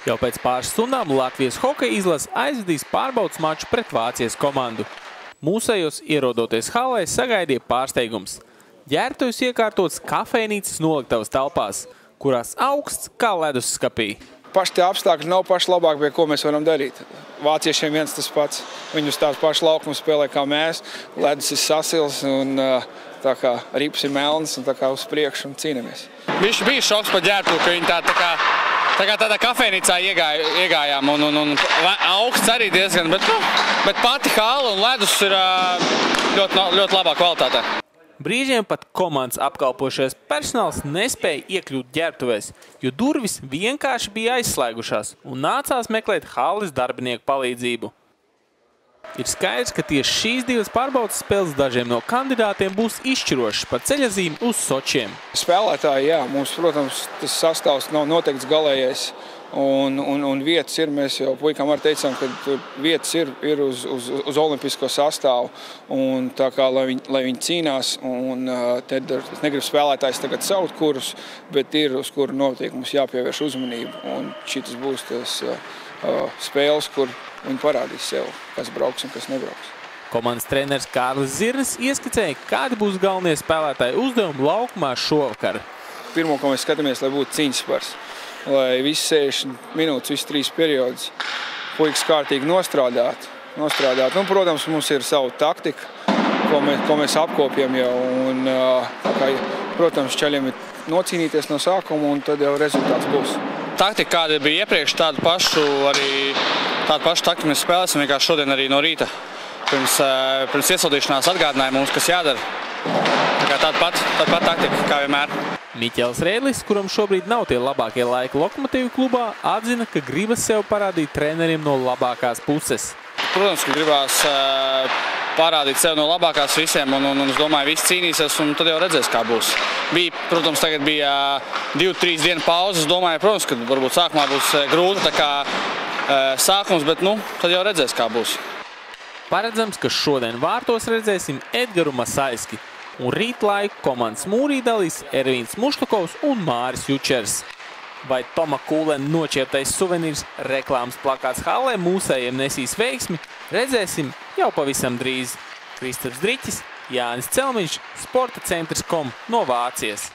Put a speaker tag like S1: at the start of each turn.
S1: Jau pēc pāris stundām Latvijas hokeja izlase aizvadīs pārbaudas maču pret Vācijas komandu. Mūsējos ierodoties halē sagaidīja pārsteigums. Ģērbtuves iekārtotas kafejnīcas noliktavas telpās, kurās augsts kā ledusskapī.
S2: Paši tie apstākļi nav paši labākie, ko mēs varam darīt. Vāciešiem viens tas pats. Viņi uz tās pašas laukuma spēlē kā mēs. Ledus ir sasils un tā kā rips ir melns un tā kā uz priekšu un cīnamies.
S3: Bija šoks par ģērbtuvi, ka viņi tādā kafejnīcā iegājām un augsts arī diezgan, bet pati hala un ledus ir ļoti labā kvalitātē.
S1: Brīžiem pat komandas apkalpošais personāls nespēja iekļūt ģērbtuvēs, jo durvis vienkārši bija aizslēgušās un nācās meklēt hales darbinieku palīdzību. Ir skaidrs, ka tieši šīs divas pārbaudas spēles dažiem no kandidātiem būs izšķirošas par ceļazīmi uz Sočiem.
S2: Spēlētāji, jā, mums, protams, tas sastāvs nav noteikts galējais. Un vietas ir, mēs jau puikām arī teicām, ka vietas ir uz olimpisko sastāvu, un tā kā, lai viņi cīnās, un tad es negribu spēlētājs tagad saukt kurus, bet ir, uz kuru notiek mums jāpievērš uzmanību, un šitas būs tas spēles, kur viņi parādīs sev, kas brauks un kas nebrauks.
S1: Komandas treneris Kārlis Zirnis ieskicēja, kādi būs galvenie spēlētāji uzdevumi laukumā šovakar.
S2: Pirmo, ko mēs skatāmies, lai būtu cīņas spars. Lai visi 60 minūtes, visi 3 periodus puikas kārtīgi nostrādātu. Protams, mums ir savu taktika, ko mēs apkopjam jau. Un, protams, čaļiem ir nocīnīties no sākuma, un tad jau rezultāts būs.
S3: Taktika, kāda bija iepriekš, tādu pašu taktiku mēs spēlēsim vienkārši šodien arī no rīta. Pirms iesildīšanās atgādināja mums, kas jādara. Tāda pat taktika, kā vienmēr.
S1: Miķels Rēdlis, kuram šobrīd nav tie labākie laiki Lokomotīvu klubā, atzina, ka gribas sev parādīt treneriem no labākās puses.
S3: Protams, ka gribās parādīt sev no labākās visiem, un es domāju, visi cīnīsies, un tad jau redzēs, kā būs. Protams, tagad bija 2-3 dienu pauzes, domāju, protams, ka varbūt sākumā būs grūti tā kā sākums, bet tad jau redzēs, kā būs.
S1: Paredzams, ka šodien vārtos redzēsim Edgaru Masaiski, un rīt laiku komandas mūrī dalīs Ervīns Muštukovs un Māris Jučers. Vai Toma Kūlena nočieptais suvenīrs reklāmas plakāts halē mūsējiem nesīs veiksmi, redzēsim jau pavisam drīz. Kristaps Driķis, Jānis Celmiņš, Sporta centrs.com no Vācijas.